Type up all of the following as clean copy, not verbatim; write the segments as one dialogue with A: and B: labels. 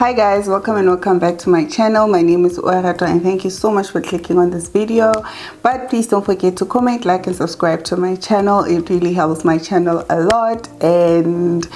A: Hi guys, welcome and welcome back to my channel. My name is Oaratwa and thank you so much for clicking on this video. But please don't forget to comment, like and subscribe to my channel. It really helps my channel a lot, and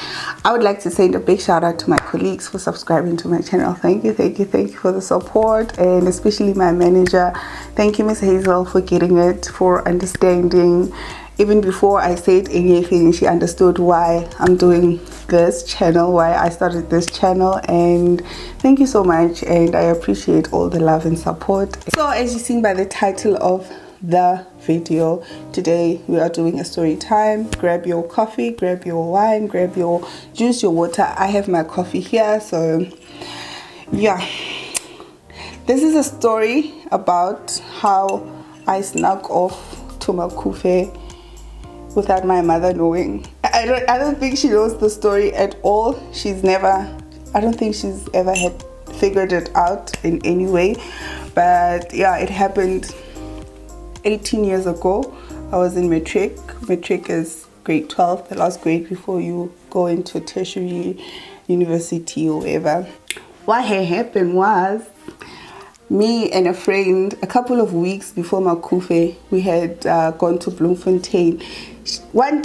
A: I would like to send a big shout out to my colleagues for subscribing to my channel. Thank you for the support, and especially my manager. Thank you, Miss Hazel, for getting it, for understanding. Even before I said anything, she understood why I'm doing this channel, why I started this channel, and thank you so much, and I appreciate all the love and support. So as you've seen by the title of the video, today we are doing a story time. Grab your coffee, grab your wine, grab your juice, your water. I have my coffee here, so yeah. This is a story about how I snuck off to Macufe without my mother knowing. I don't think she knows the story at all. I don't think she's ever had figured it out in any way. But yeah, it happened 18 years ago. I was in matric. Matric is grade 12, the last grade before you go into tertiary university or whatever. What had happened was, me and a friend, a couple of weeks before Macufe, we had gone to Bloemfontein. One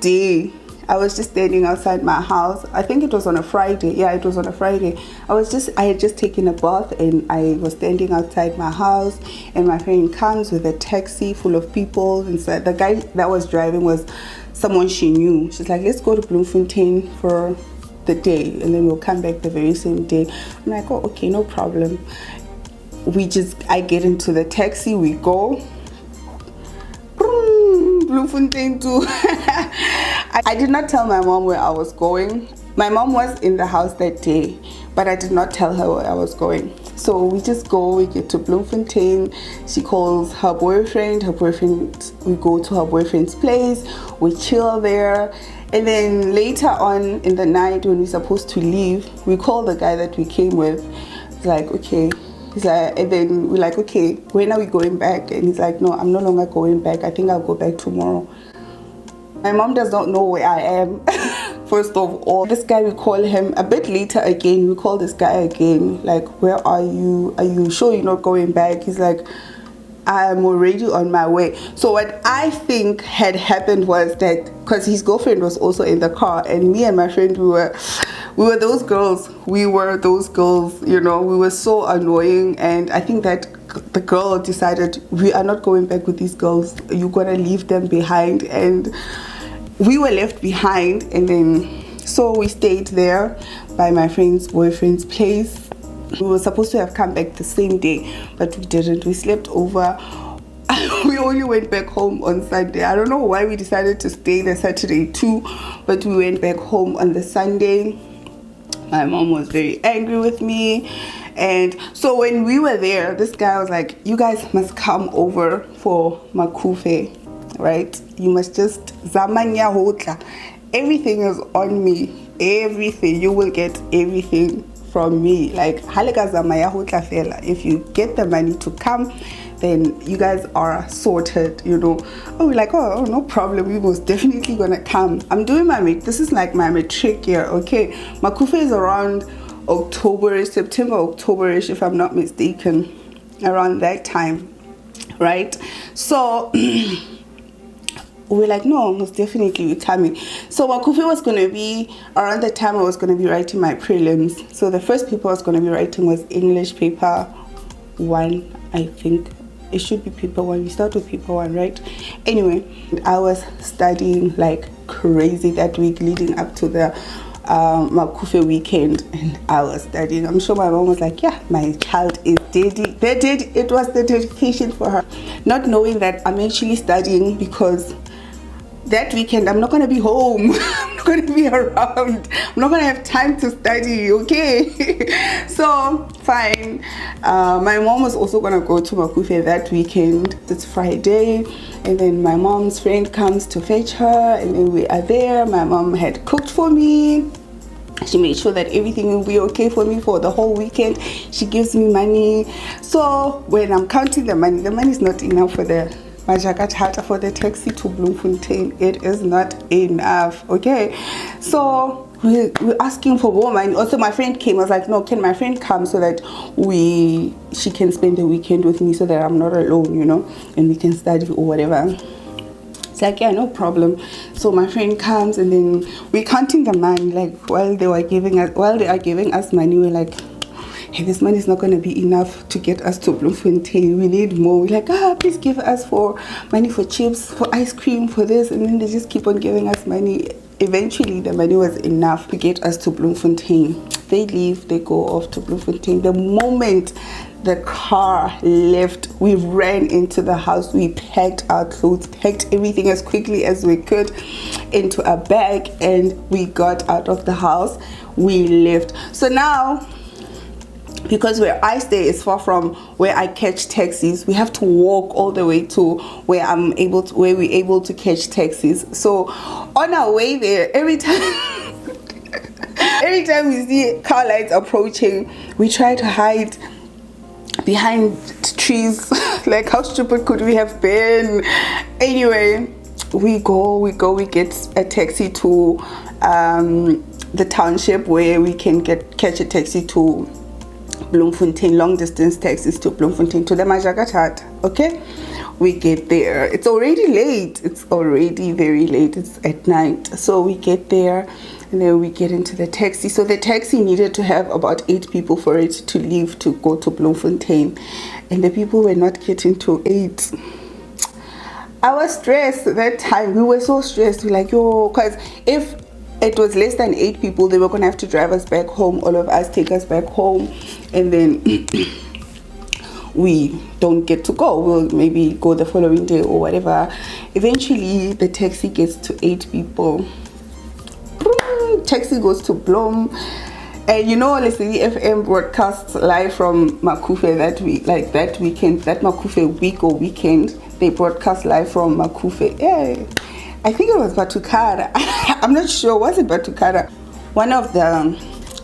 A: day, I was just standing outside my house. I think it was on a Friday. Yeah, it was on a Friday. I had just taken a bath and I was standing outside my house, and my friend comes with a taxi full of people. And so the guy that was driving was someone she knew. She's like, let's go to Bloemfontein for the day and then we'll come back the very same day. I'm like, oh, okay, no problem. I get into the taxi, we go Bloemfontein too. I did not tell my mom where I was going. My mom was in the house that day, but I did not tell her where I was going. So we just go, we get to Bloemfontein. She calls her boyfriend. We go to her boyfriend's place, we chill there. And then later on in the night, when we're supposed to leave, we call the guy that we came with. It's like, okay. And then we're like, okay, when are we going back? And he's like, no, I'm no longer going back. I think I'll go back tomorrow. My mom does not know where I am. First of all, this guy, we call him a bit later again. We call this guy again, like, where are you? Are you sure you're not going back? He's like, I'm already on my way. So what I think had happened was that, because his girlfriend was also in the car, and me and my friend, we were those girls. We were those girls, you know. We were so annoying, and I think that the girl decided, we are not going back with these girls. You're gonna leave them behind. And we were left behind, and then so we stayed there by my friend's boyfriend's place. We were supposed to have come back the same day, but we didn't. We slept over. We only went back home on Sunday. I don't know why we decided to stay the Saturday too, but we went back home on the Sunday. My mom was very angry with me. And so when we were there, this guy was like, you guys must come over for Macufe, right? You must just zamanya hotla. Everything is on me. Everything. You will get everything from me. Like, if you get the money to come, then you guys are sorted, you know. Oh, we're like, oh, no problem, we was definitely gonna come. I'm doing this is like my matric year, okay. Macufe is around September, October-ish, if I'm not mistaken, around that time, right? So we're like, no, most definitely we're coming. So Macufe was going to be around the time I was going to be writing my prelims. So the first paper I was going to be writing was English paper 1, I think. It should be paper 1. We start with paper 1, right? Anyway, I was studying like crazy that week leading up to the Macufe weekend, and I was studying. I'm sure my mom was like, yeah, my child is dedicated. It was the dedication for her, not knowing that I'm actually studying, because that weekend I'm not going to be home. I'm not going to be around. I'm not going to have time to study, okay? So fine. My mom was also going to go to Macufe that weekend. It's Friday, and then my mom's friend comes to fetch her, and then we are there. My mom had cooked for me. She made sure that everything will be okay for me for the whole weekend. She gives me money. So when I'm counting the money is not enough for the taxi to Bloemfontein. It is not enough, okay? So we're asking for more money. Also, my friend came. I was like, no, can my friend come so that she can spend the weekend with me so that I'm not alone, you know, and we can study or whatever. It's like, yeah, no problem. So my friend comes, and then we're counting the money. Like while they are giving us money, we're like, hey, this money is not going to be enough to get us to Bloemfontein. We need more. We're like, please give us for money for chips, for ice cream, for this. And then they just keep on giving us money. Eventually, the money was enough to get us to Bloemfontein. They leave, they go off to Bloemfontein. The moment the car left, we ran into the house. We packed our clothes, packed everything as quickly as we could into a bag, and we got out of the house. We left. So now, because where I stay is far from where I catch taxis, we have to walk all the way to where we're able to catch taxis. So on our way there, every time we see car lights approaching, we try to hide behind trees. Like, how stupid could we have been? Anyway, we get a taxi to the township where we can catch a taxi to Bloemfontein, long distance taxis to Bloemfontein, to the Majakathat. Okay, we get there. It's already late. It's already very late. It's at night. So we get there, and then we get into the taxi. So the taxi needed to have about 8 people for it to leave to go to Bloemfontein, and the people were not getting to 8. I was stressed that time. We were so stressed. We're like, yo, because if it was less than 8 people, they were gonna have to drive us back home, all of us, take us back home, and then we don't get to go. We'll maybe go the following day or whatever. Eventually the taxi gets to 8 people. Taxi goes to Bloem, and you know, listen, the FM broadcasts live from Macufe that week, like that weekend, that Macufe week or weekend, they broadcast live from Macufe. Yeah, I think it was Batukara. I'm not sure. Was it Batukara? One of the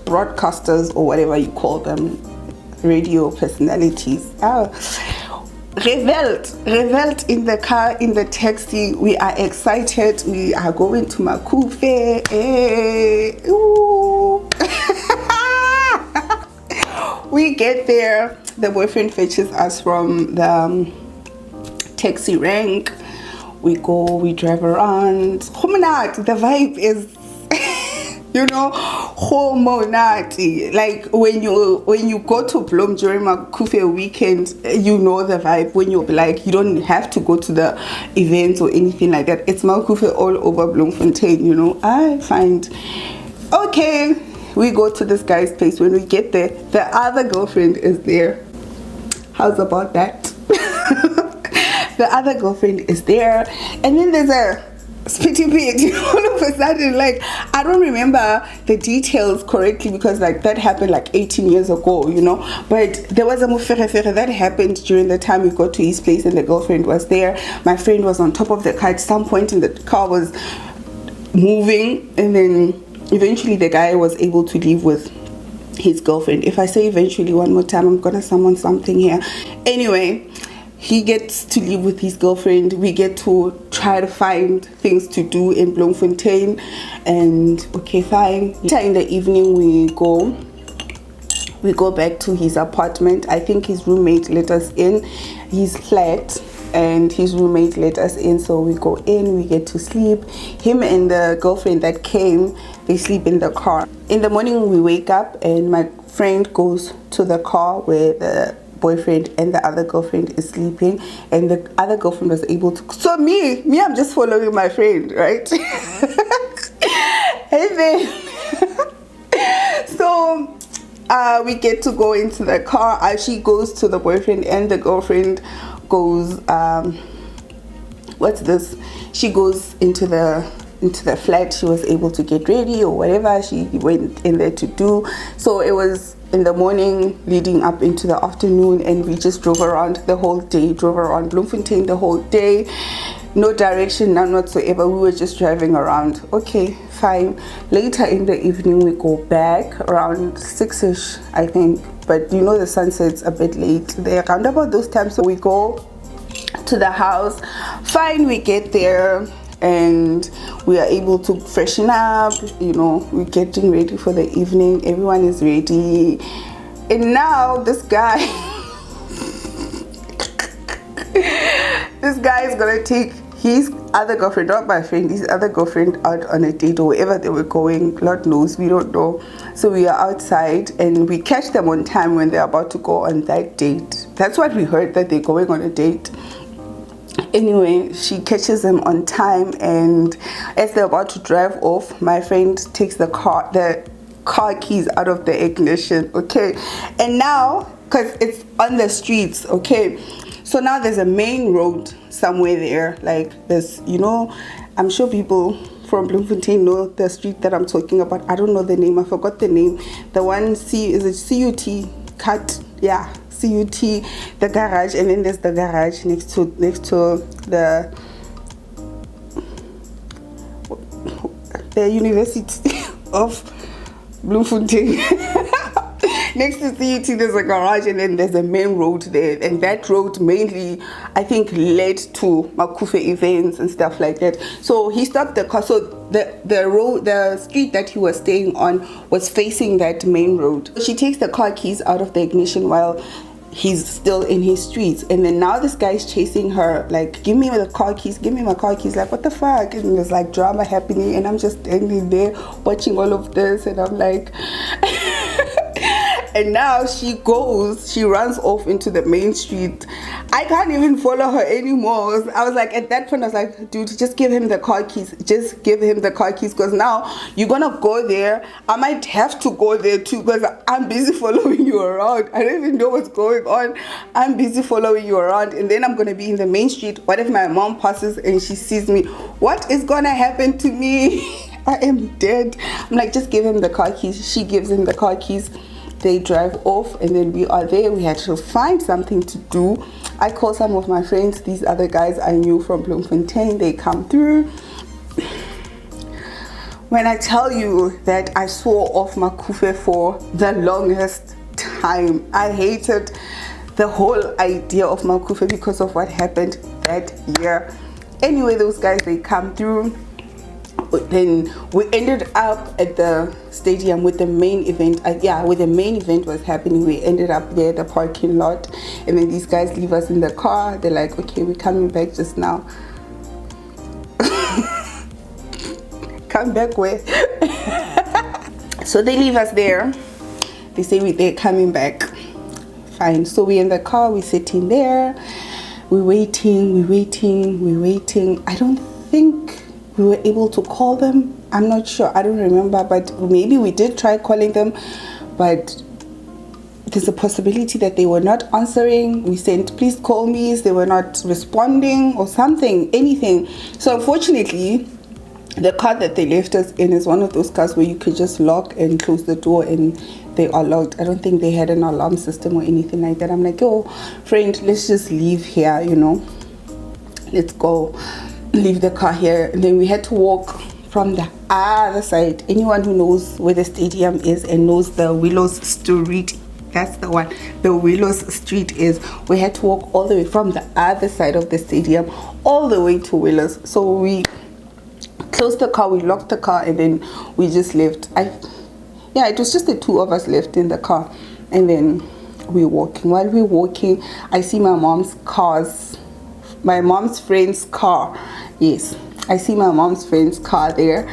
A: broadcasters, or whatever you call them, radio personalities, reveled in the car, in the taxi. We are excited. We are going to Macufe. We get there. The boyfriend fetches us from the taxi rank. We go, we drive around. The vibe is, you know, homonati. Like when you go to Bloem during Macufe weekend, you know the vibe. When you're like, you don't have to go to the events or anything like that. It's Macufe all over Bloemfontein, you know. I find, okay, we go to this guy's place. When we get there, the other girlfriend is there. How's about that? The other girlfriend is there, and then there's a spitting pig. All of a sudden, like, I don't remember the details correctly because like that happened like 18 years ago, you know, but there was a mufere that happened during the time we got to his place, and the girlfriend was there. My friend was on top of the car. At some point in the car was moving, and then eventually the guy was able to leave with his girlfriend. If I say eventually one more time, I'm gonna summon something here. Anyway, he gets to live with his girlfriend. We get to try to find things to do in Bloemfontein, and okay, fine. In the evening, we go back to his apartment. I think his roommate let us in, his flat, and his roommate let us in. So we go in, we get to sleep. Him and the girlfriend that came, they sleep in the car. In the morning, we wake up, and my friend goes to the car where the boyfriend and the other girlfriend is sleeping, and the other girlfriend was able to, so me I'm just following my friend, right? And then so we get to go into the car. She goes to the boyfriend, and the girlfriend goes she goes into the flat. She was able to get ready or whatever she went in there to do. So it was in the morning leading up into the afternoon, and we just drove around the whole day, drove around Bloemfontein the whole day. No direction, none whatsoever. We were just driving around. Okay, fine. Later in the evening, we go back around 6ish, I think, but you know the sun sets a bit late there, around about those times. So we go to the house. Fine, we get there. and we are able to freshen up, you know, we're getting ready for the evening, everyone is ready, and now this guy this guy is gonna take his other girlfriend, not my friend, his other girlfriend out on a date or wherever they were going. Lord knows, we don't know. So we are outside and we catch them on time when they're about to go on that date. That's what we heard, that they're going on a date. Anyway, she catches them on time, and as they're about to drive off, my friend takes the car keys out of the ignition, okay? And now, because it's on the streets, okay, so now there's a main road somewhere there, like this, you know, I'm sure people from Bloemfontein know the street that I'm talking about. I don't know the name, I forgot the name. The one, is it CUT? Cut, yeah, CUT, the garage, and then there's the garage next to the University of Bloemfontein. Next to CUT there's a garage, and then there's a main road there, and that road mainly I think led to Macufe events and stuff like that. So he stopped the car, so the street that he was staying on was facing that main road. She takes the car keys out of the ignition while he's still in his streets, and then now this guy's chasing her like, give me the car keys, give me my car keys, like what the fuck, and there's like drama happening, and I'm just standing there watching all of this, and I'm like and now she runs off into the main street. I can't even follow her anymore. I was like, at that point I was like, dude, just give him the car keys, just give him the car keys, because now you're gonna go there, I might have to go there too, because I'm busy following you around. I don't even know what's going on. I'm busy following you around, and then I'm gonna be in the main street. What if my mom passes and she sees me? What is gonna happen to me? I am dead. I'm like, just give him the car keys. She gives him the car keys. They drive off, and then we are there. We had to find something to do. I call some of my friends, these other guys I knew from Bloemfontein. They come through. When I tell you that I swore off Macufe for the longest time, I hated the whole idea of Macufe because of what happened that year. Anyway, those guys, they come through. Then we ended up at the stadium with the main event. Where the main event was happening, we ended up there at the parking lot, and then these guys leave us in the car. They're like, okay, we're coming back just now. Come back where? So they leave us there. They say they're coming back. Fine. So we're in the car, we're sitting there, we're waiting. I don't think we were able to call them. I'm not sure, I don't remember, but maybe we did try calling them, but there's a possibility that they were not answering. We sent please call me, they were not responding or something, anything. So unfortunately, the car that they left us in is one of those cars where you could just lock and close the door and they are locked. I don't think they had an alarm system or anything like that. I'm like, yo friend, let's just leave here, you know, let's go, leave the car here. And then we had to walk from the other side. Anyone who knows where the stadium is and knows the Willows Street, that's the one, the Willows Street is, we had to walk all the way from the other side of the stadium all the way to Willows. So we closed the car, we locked the car, and then we just left. It was just the two of us left in the car, and then we're walking. While we're walking, I see my mom's friend's car. Yes, I see my mom's friend's car there.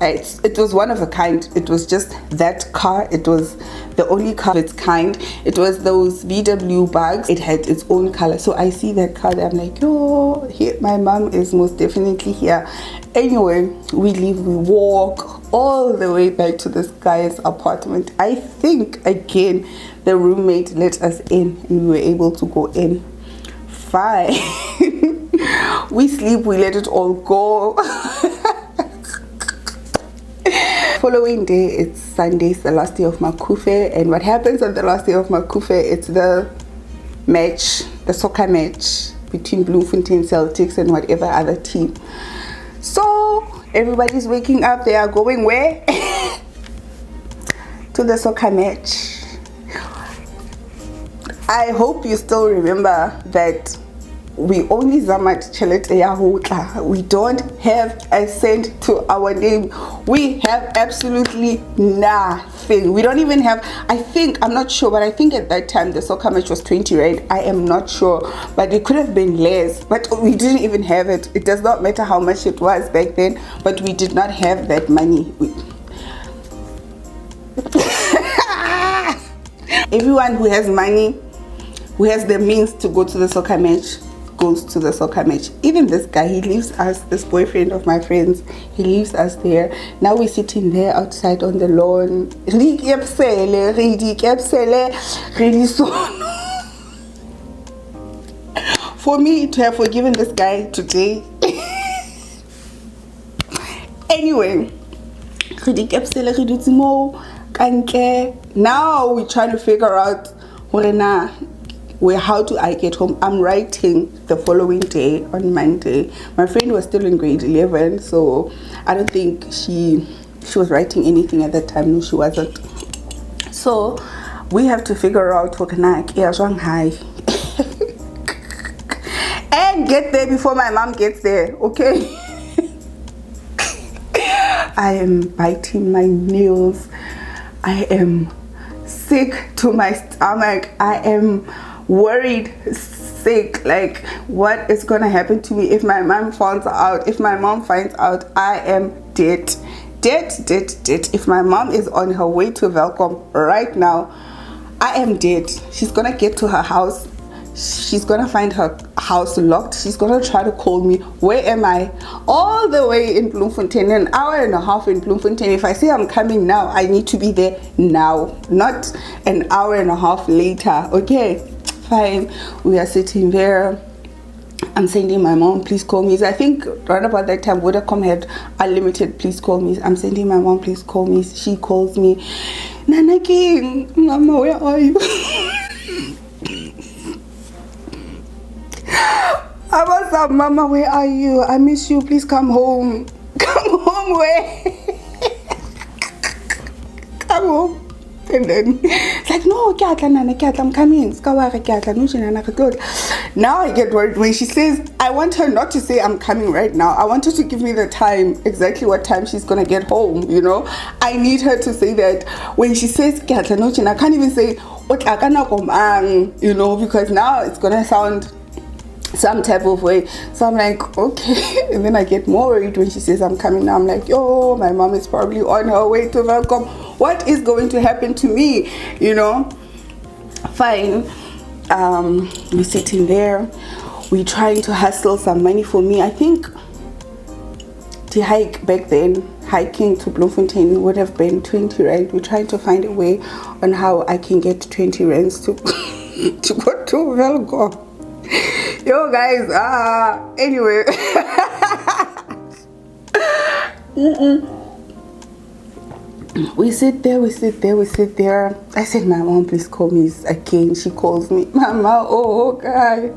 A: It was one of a kind. It was just that car. It was the only car of its kind. It was those VW bugs. It had its own color. So I see that car there. I'm like, yo, here, my mom is most definitely here. Anyway, we leave, we walk all the way back to this guy's apartment. I think again the roommate let us in and we were able to go in. Fine. We sleep, we let it all go. Following day, it's Sunday, it's the last day of Macufe, and what happens on the last day of Macufe, it's the match, the soccer match between Bloemfontein Celtics and whatever other team. So everybody's waking up, they are going where? To the soccer match. I hope you still remember that we only zamat chelete ya hotla. We don't have a cent to our name. We have absolutely nothing. We don't even have, I'm not sure, but I think at that time the soccer match was 20 rand. I am not sure, but it could have been less, but we didn't even have it. It does not matter how much it was back then, but we did not have that money. Everyone who has money, who has the means to go to the soccer match, goes to the soccer match. Even this guy, he leaves us, this boyfriend of my friends, he leaves us there. Now we're sitting there outside on the lawn. For me to have forgiven this guy today. Anyway, now we're trying to figure out how do I get home. I'm writing the following day on Monday. My friend was still in grade 11, so I don't think she was writing anything at that time. No, she wasn't. So we have to figure out Shanghai and get there before my mom gets there. Okay. I am biting my nails. I am sick to my stomach. I am worried sick. Like, what is gonna happen to me if my mom finds out? If my mom finds out, I am dead. Dead. If my mom is on her way to Welkom right now, I am dead. She's gonna get to her house. She's gonna find her house locked. She's gonna try to call me. Where am I? All the way in Bloemfontein, an hour and a half in Bloemfontein. If I say I'm coming now, I need to be there now, not an hour and a half later. Okay, fine. We are sitting there. I'm sending my mom, please call me. I think right about that time Vodacom had unlimited, please call me. I'm sending my mom, please call me. She calls me. Nana King, Mama, where are you? I was up, Mama, where are you? I miss you. Please come home. Come home, where? Come home. And then it's like, no, I'm coming. Now I get worried when she says, I want her not to say I'm coming right now. I want her to give me the time, exactly what time she's gonna get home, you know. I need her to say that. When she says, I can't even say, you know, because now it's gonna sound some type of way. So I'm like, okay. And then I get more worried when she says I'm coming now. I'm like, yo, my mom is probably on her way to Welkom. What is going to happen to me, you know? Fine. We're sitting there, we're trying to hustle some money for me. I think the hike back then, hiking to Bloemfontein would have been 20 rand. We're trying to find a way on how I can get 20 rands to to go to Welkom. Yo guys, anyway. We sit there. I said, my mom, please call me again. She calls me, Mama, oh God.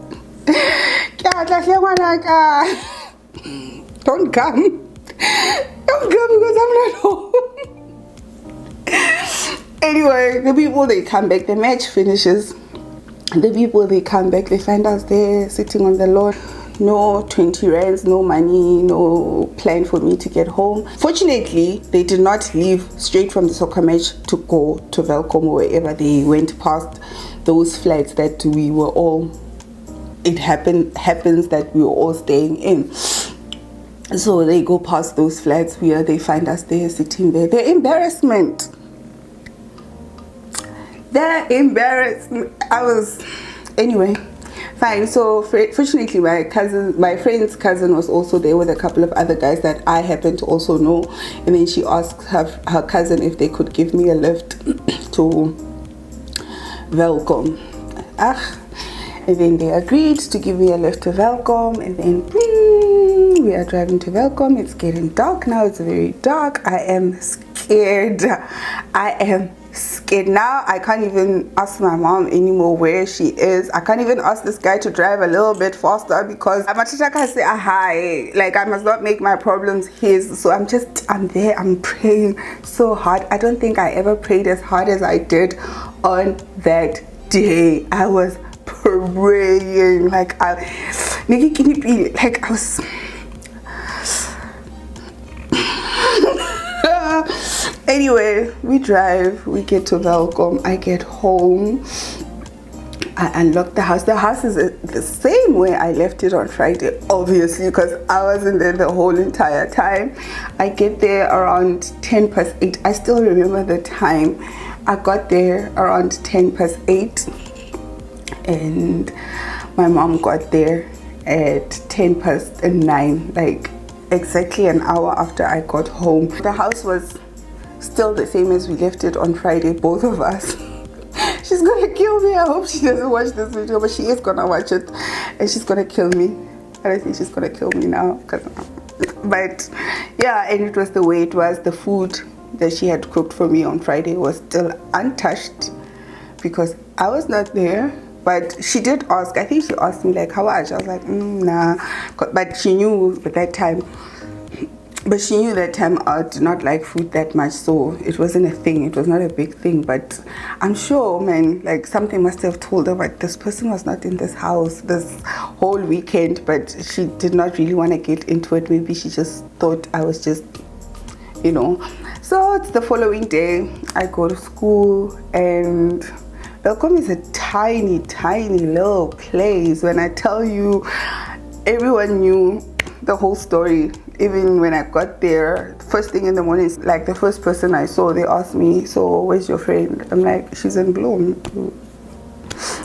A: Don't come because I'm not home. Anyway, the people, they come back, the match finishes. The people, they come back, they find us there sitting on the lawn. No 20 rands, no money, no plan for me to get home. Fortunately, they did not leave straight from the soccer match to go to Welkom or wherever. They went past those flats that we were all, happens that we were all staying in. So they go past those flats where they find us there sitting there. The embarrassment. Anyway, fine. So fortunately, my friend's cousin was also there with a couple of other guys that I happen to also know. And then she asked her cousin if they could give me a lift to Welkom. And then they agreed to give me a lift to Welkom. And then we are driving to Welkom. It's getting dark now. It's very dark. I am scared. Now I can't even ask my mom anymore where she is. I can't even ask this guy to drive a little bit faster because I'm say hi. Like, I must not make my problems his. So I'm there, I'm praying so hard. I don't think I ever prayed as hard as I did on that day. I was praying, like I was anyway, we drive, we get to Welcome, I get home, I unlock the house. The house is the same way I left it on Friday, obviously, because I wasn't there the whole entire time. I get there around 8:10. I still remember the time. I got there around 8:10, and my mom got there at 9:10, like exactly an hour after I got home. The house was still the same as we left it on Friday, both of us. She's gonna kill me. I hope she doesn't watch this video, but she is gonna watch it, and she's gonna kill me. I don't think she's gonna kill me now, but yeah, and it was the way it was. The food that she had cooked for me on Friday was still untouched because I was not there. But she did ask. I think she asked me like, how much? I was like, nah. But she knew at that time. But she knew that time I did not like food that much, so it wasn't a thing. It was not a big thing. But I'm sure, man, like something must have told her, but this person was not in this house this whole weekend. But she did not really want to get into it. Maybe she just thought I was just, you know. So it's the following day. I go to school, and Welcome is a tiny, tiny little place. When I tell you, everyone knew the whole story. Even when I got there, first thing in the morning, like the first person I saw, they asked me, so where's your friend? I'm like, she's in Bloem.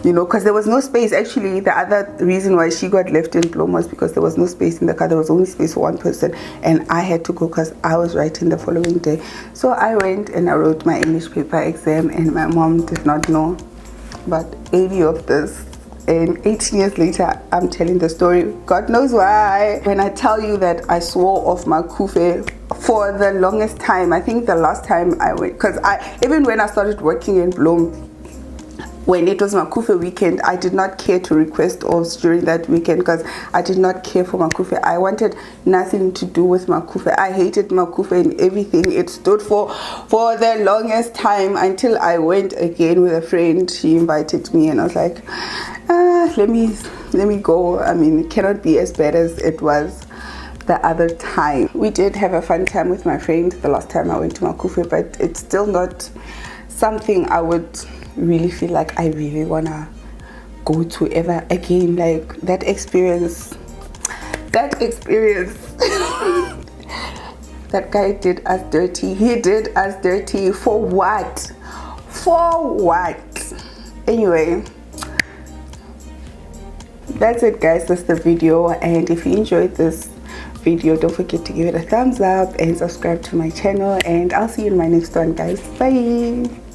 A: You know, because there was no space. Actually, the other reason why she got left in Bloem was because there was no space in the car. There was only space for one person, and I had to go because I was writing the following day. So I went and I wrote my English paper exam, and my mom did not know about any of this. And 18 years later, I'm telling the story. God knows why. When I tell you that I swore off Macufe for the longest time, I think the last time I went, because even when I started working in Bloem, when it was Macufe weekend, I did not care to request offs during that weekend because I did not care for Macufe. I wanted nothing to do with Macufe. I hated Macufe and everything it stood for the longest time, until I went again with a friend. She invited me, and I was like, let me go. I mean, it cannot be as bad as it was the other time. We did have a fun time with my friend the last time I went to Macufe, but it's still not something I would really feel like I really wanna go to ever again. Like that experience that guy did us dirty. He did us dirty for what? Anyway, that's it, guys. That's the video. And if you enjoyed this video, don't forget to give it a thumbs up and subscribe to my channel, and I'll see you in my next one, guys. Bye.